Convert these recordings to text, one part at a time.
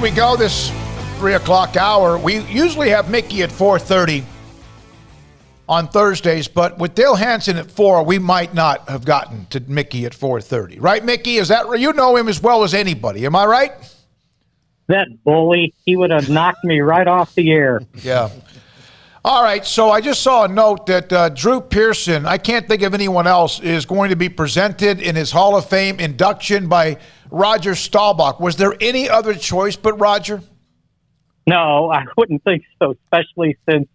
We go this 3 o'clock hour. We usually have Mickey at 4:30 on Thursdays, but with Dale Hansen at 4, we might not have gotten to Mickey at 4:30. Right, Mickey? Is that right? You know him as well as anybody. Am I right? That bully, he would have knocked me right off the air. Yeah. All right, so I just saw a note that Drew Pearson, I can't think of anyone else, is going to be presented in his Hall of Fame induction by Roger Staubach. Was there any other choice but Roger? No, I wouldn't think so, especially since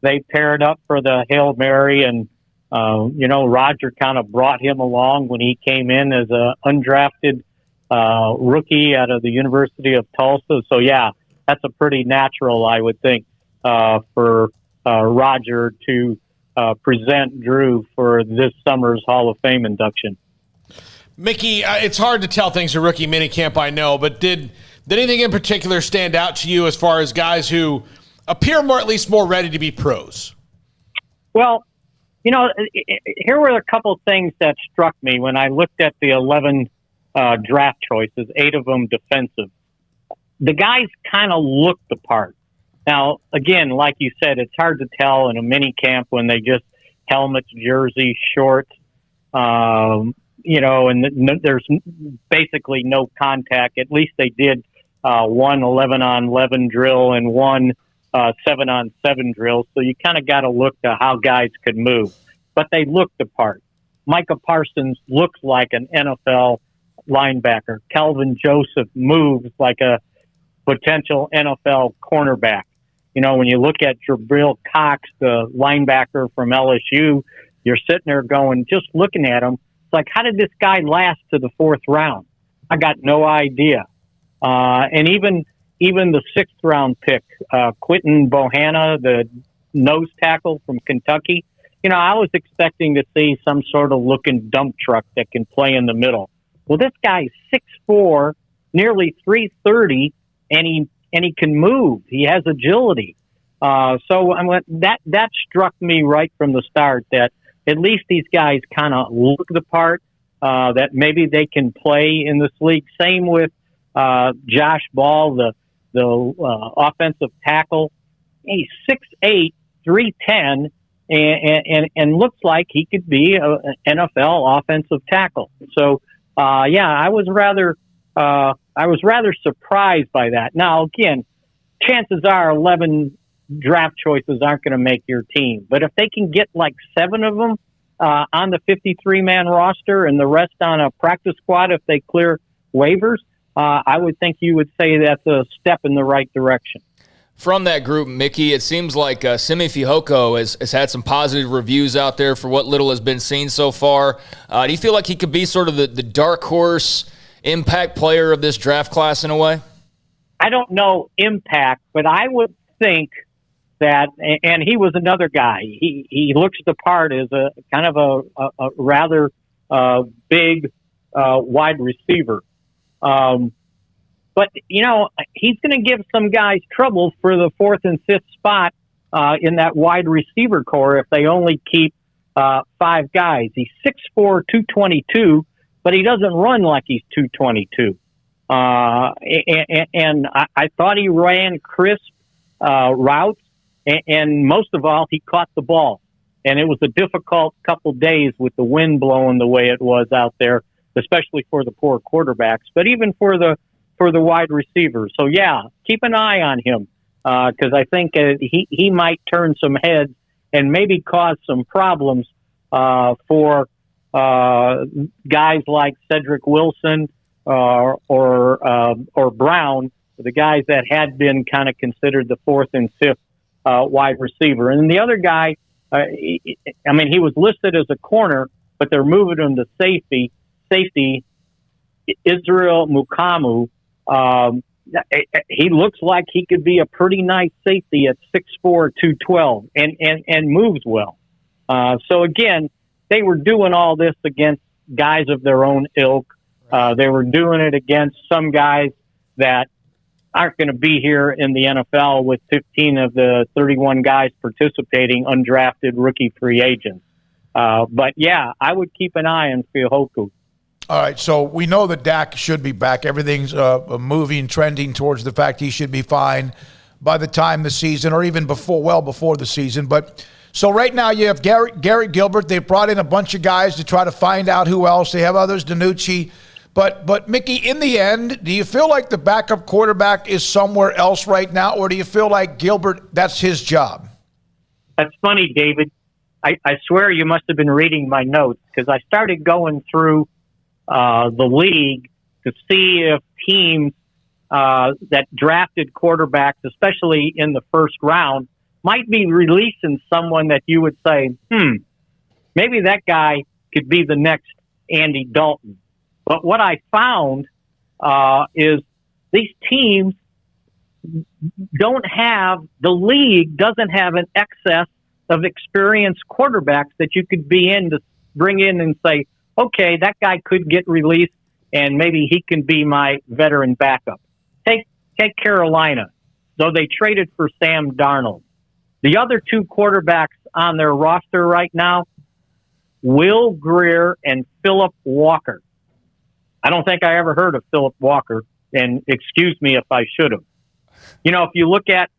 they paired up for the Hail Mary, and, Roger kind of brought him along when he came in as an undrafted rookie out of the University of Tulsa. So, yeah, that's a pretty natural, I would think, for Roger to present Drew for this summer's Hall of Fame induction. Mickey, it's hard to tell things at rookie minicamp, I know, but did anything in particular stand out to you as far as guys who appear at least more ready to be pros? Well, here were a couple things that struck me when I looked at the 11 draft choices, 8 of them defensive. The guys kind of looked the part. Now, again, like you said, it's hard to tell in a mini camp when they just helmets, jerseys, shorts, and there's basically no contact. At least they did one 11-on-11 drill and one 7-on-7 drill. So you kind of got to look to how guys could move. But they looked the part. Micah Parsons looks like an NFL linebacker. Kelvin Joseph moves like a potential NFL cornerback. When you look at Jabril Cox, the linebacker from LSU, you're sitting there going, just looking at him, it's like, how did this guy last to the 4th round? I got no idea. And even the 6th round pick, Quinton Bohanna, the nose tackle from Kentucky, I was expecting to see some sort of looking dump truck that can play in the middle. Well, this guy's 6'4", nearly 330, and he can move. He has agility. That struck me right from the start, that at least these guys kind of look the part, that maybe they can play in this league. Same with Josh Ball, the offensive tackle. He's 6'8", 310, and looks like he could be an NFL offensive tackle. So, I was rather surprised by that. Now, again, chances are 11 draft choices aren't going to make your team. But if they can get like 7 of them on the 53-man roster and the rest on a practice squad if they clear waivers, I would think you would say that's a step in the right direction. From that group, Mickey, it seems like Simi Fehoko has had some positive reviews out there for what little has been seen so far. Do you feel like he could be sort of the dark horse impact player of this draft class in a way? I don't know impact, but I would think that, and he was another guy. He looks the part as a kind of a rather big wide receiver. But, he's going to give some guys trouble for the 4th and 5th spot in that wide receiver core if they only keep 5 guys. He's 6'4", 222, but he doesn't run like he's 222. And I thought he ran crisp routes, and most of all, he caught the ball. And it was a difficult couple days with the wind blowing the way it was out there, especially for the poor quarterbacks, but even for the wide receivers. So, keep an eye on him because I think he might turn some heads and maybe cause some problems for guys like Cedric Wilson or Brown, the guys that had been kind of considered the 4th and 5th wide receiver. And the other guy, he was listed as a corner, but they're moving him to safety. Israel Mukamu. He looks like he could be a pretty nice safety at 6'4", 212 and moves well. So again, they were doing all this against guys of their own ilk. They were doing it against some guys that aren't going to be here in the NFL with 15 of the 31 guys participating, undrafted rookie free agents. But I would keep an eye on Fehoko. All right, so we know that Dak should be back. Everything's moving, trending towards the fact he should be fine by the time the season, or even well before the season. But so right now you have Garrett Gilbert. They've brought in a bunch of guys to try to find out who else. They have others, DiNucci. But Mickey, in the end, do you feel like the backup quarterback is somewhere else right now, or do you feel like Gilbert, that's his job? That's funny, David. I swear you must have been reading my notes, because I started going through the league to see if teams that drafted quarterbacks, especially in the first round, might be releasing someone that you would say, maybe that guy could be the next Andy Dalton. But what I found is these teams the league doesn't have an excess of experienced quarterbacks that you could bring in and say, okay, that guy could get released and maybe he can be my veteran backup. Take Carolina, though they traded for Sam Darnold. The other two quarterbacks on their roster right now, Will Grier and Philip Walker. I don't think I ever heard of Philip Walker, and excuse me if I should have. If you look at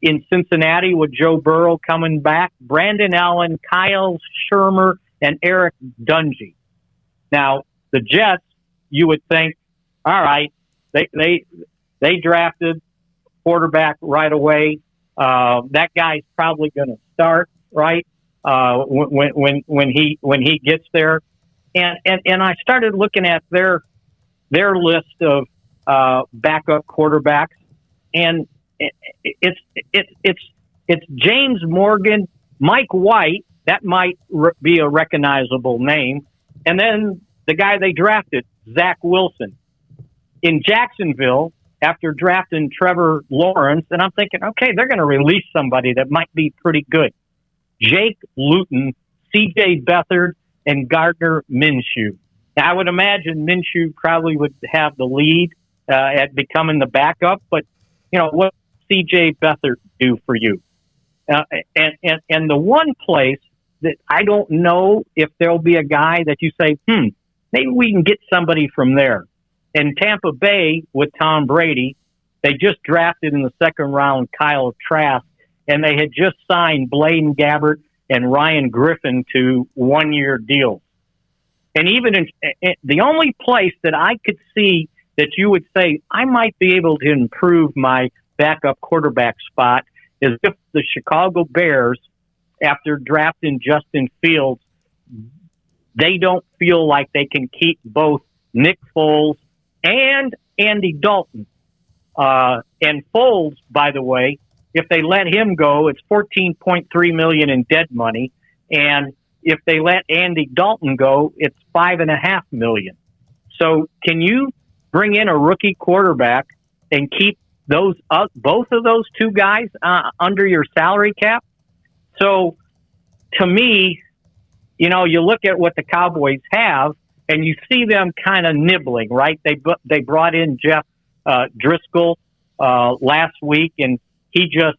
in Cincinnati with Joe Burrow coming back, Brandon Allen, Kyle Shermer, and Eric Dungy. Now, the Jets, you would think, all right, they drafted quarterback right away. That guy's probably going to start, right? When he gets there. And I started looking at their list of backup quarterbacks, and it's James Morgan, Mike White. That might be a recognizable name, and then the guy they drafted, Zach Wilson, in Jacksonville after drafting Trevor Lawrence. And I'm thinking, okay, they're going to release somebody that might be pretty good. Jake Luton, C.J. Beathard, and Gardner Minshew. Now, I would imagine Minshew probably would have the lead at becoming the backup, but what C.J. Beathard do for you? And the one place that I don't know if there'll be a guy that you say, maybe we can get somebody from there. In Tampa Bay with Tom Brady, they just drafted in the second round Kyle Trask, and they had just signed Blaine Gabbert and Ryan Griffin to 1-year deals. And even in the only place that I could see that you would say, I might be able to improve my backup quarterback spot, is if the Chicago Bears, after drafting Justin Fields, they don't feel like they can keep both Nick Foles and Andy Dalton. And Foles, by the way, if they let him go, it's $14.3 million in dead money, and if they let Andy Dalton go, it's $5.5 million. So, can you bring in a rookie quarterback and keep both of those two guys under your salary cap? So, to me, you look at what the Cowboys have, and you see them kind of nibbling, right? They brought in Jeff Driscoll last week, and he just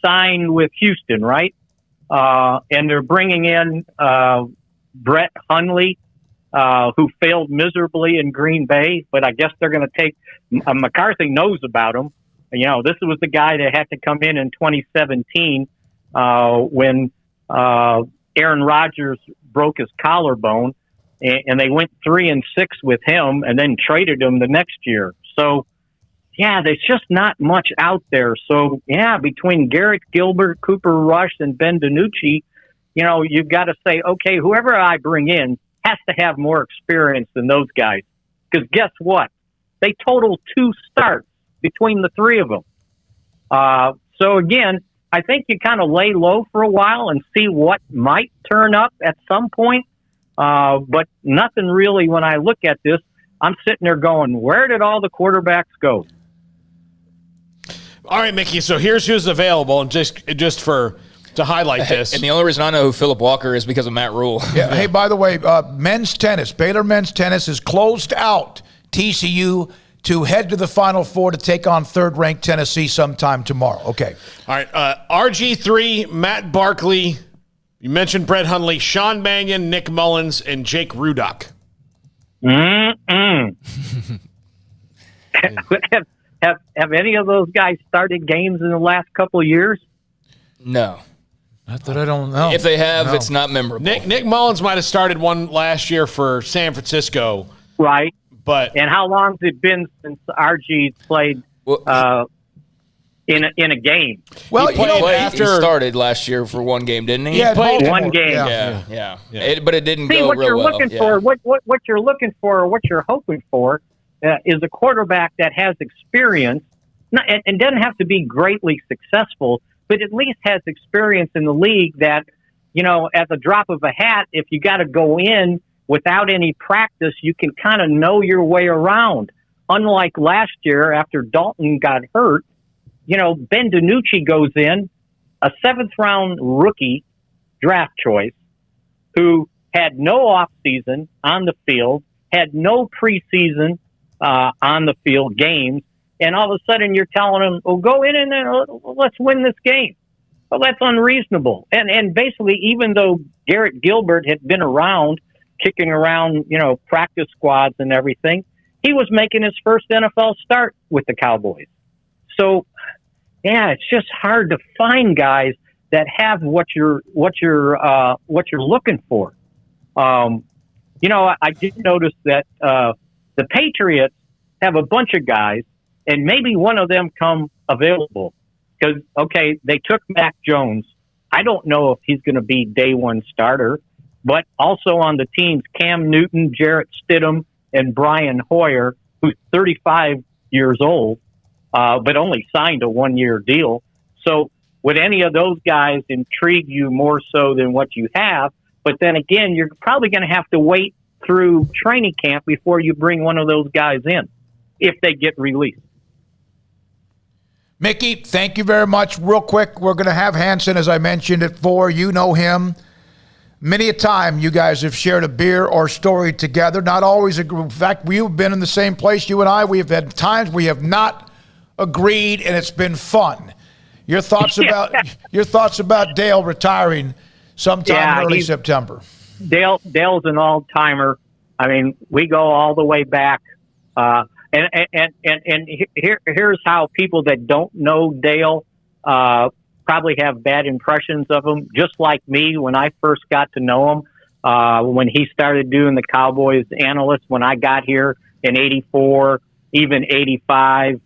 signed with Houston, right? And they're bringing in Brett Hundley, who failed miserably in Green Bay, but I guess they're going to take McCarthy knows about him. This was the guy that had to come in 2017 when Aaron Rodgers broke his collarbone, and they went 3-6 with him, and then traded him the next year. So, yeah, there's just not much out there. So, yeah, between Garrett Gilbert, Cooper Rush, and Ben DiNucci, you've got to say, okay, whoever I bring in has to have more experience than those guys. Because guess what? They total 2 starts between the three of them. So, again, I think you kind of lay low for a while and see what might turn up at some point. But nothing really, when I look at this, I'm sitting there going, where did all the quarterbacks go? All right, Mickey, so here's who's available, and just to highlight this. And the only reason I know who Philip Walker is because of Matt Rule. Yeah. Hey, by the way, men's tennis, Baylor men's tennis is closed out TCU to head to the Final Four to take on third-ranked Tennessee sometime tomorrow. Okay. All right, RG3, Matt Barkley, You mentioned Brett Hundley, Sean Mannion, Nick Mullins, and Jake Rudock. Have any of those guys started games in the last couple of years? No. Not that I don't know. If they have, it's not memorable. Nick Mullins might have started one last year for San Francisco. Right. But and how long's it been since RG played in a game? Well, he started last year for one game, didn't he? Yeah, he played one game. Yeah. But it didn't See, go what real you're well. looking for, what you're looking for, or what you're hoping for, is a quarterback that has experience, and doesn't have to be greatly successful, but at least has experience in the league that, at the drop of a hat, if you got to go in without any practice, you can kind of know your way around. Unlike last year, after Dalton got hurt, Ben DiNucci goes in, a 7th-round rookie draft choice, who had no offseason on the field, had no preseason on the field games, and all of a sudden you're telling him, well, go in and let's win this game. Well, that's unreasonable. And basically, even though Garrett Gilbert had been around, kicking around, practice squads and everything, he was making his first NFL start with the Cowboys. So, yeah, it's just hard to find guys that have what you're looking for. I did notice that the Patriots have a bunch of guys, and maybe one of them come available. Because, they took Mac Jones. I don't know if he's going to be day one starter, but also on the teams, Cam Newton, Jarrett Stidham, and Brian Hoyer, who's 35 years old, but only signed a 1-year deal. So would any of those guys intrigue you more so than what you have? But then again, you're probably going to have to wait through training camp before you bring one of those guys in, if they get released. Mickey, thank you very much. Real quick, we're going to have Hansen, as I mentioned, at 4. You know him. Many a time you guys have shared a beer or story together. Not always agree. In fact, we've been in the same place, you and I. We have had times we have not agreed, and it's been fun. Your thoughts about Dale retiring sometime in early September? Dale's an all-timer. I mean, we go all the way back. And here's how people that don't know Dale probably have bad impressions of him, just like me when I first got to know him, when he started doing the Cowboys analyst when I got here in 84, even 85,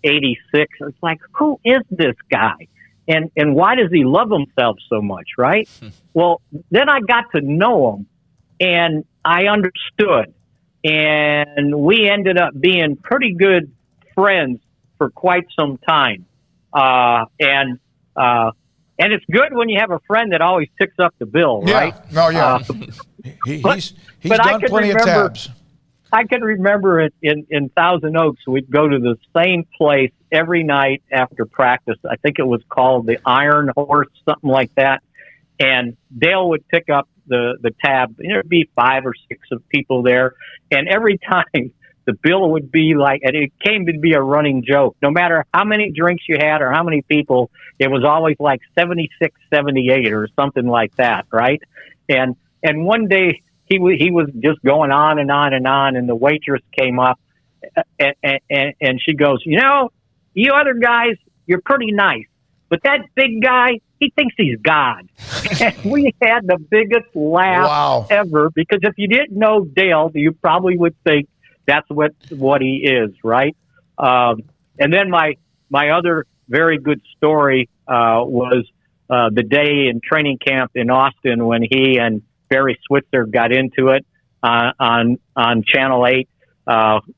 86. It's like, who is this guy? And why does he love himself so much, right? Well, then I got to know him, and I understood. And we ended up being pretty good friends for quite some time. And it's good when you have a friend that always picks up the bill, right? He's done plenty of tabs. I can remember it in Thousand Oaks. We'd go to the same place every night after practice. I think it was called the Iron Horse, something like that. And Dale would pick up the tab. There'd be 5 or 6 of people there. And every time the bill would be like, and it came to be a running joke. No matter how many drinks you had or how many people, it was always like 76, 78 or something like that, right? And one day he was just going on and on and on, and the waitress came up and she goes, you other guys, you're pretty nice. But that big guy, he thinks he's God. And we had the biggest laugh ever, because if you didn't know Dale, you probably would think that's what he is, right? And then my other very good story was the day in training camp in Austin when he and Barry Switzer got into it on Channel 8.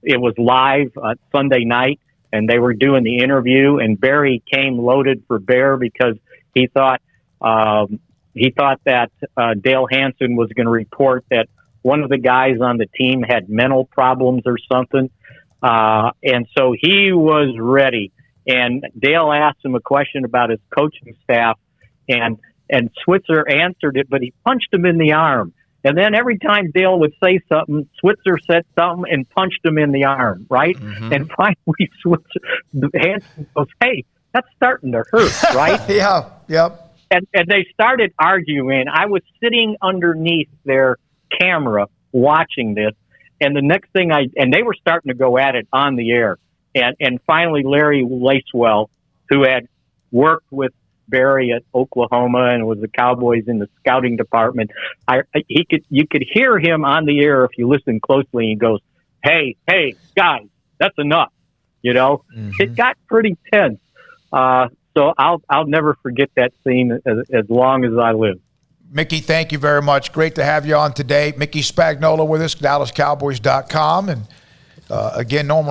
It was live Sunday night, and they were doing the interview, and Barry came loaded for bear because he thought that Dale Hansen was going to report that one of the guys on the team had mental problems or something. And so he was ready. And Dale asked him a question about his coaching staff, and Switzer answered it, but he punched him in the arm. And then every time Dale would say something, Switzer said something and punched him in the arm, right? Mm-hmm. And finally Hansen goes, hey, that's starting to hurt, right? Yep. and they started arguing. I was sitting underneath their camera watching this, and the next thing and they were starting to go at it on the air. And finally, Larry Lacewell, who had worked with Barry at Oklahoma and was the Cowboys in the scouting department, you could hear him on the air if you listen closely. He goes, "Hey, guys, that's enough." You know, It got pretty tense. So I'll never forget that scene as long as I live. Mickey, thank you very much. Great to have you on today. Mickey Spagnola with us, DallasCowboys.com. And again, Norman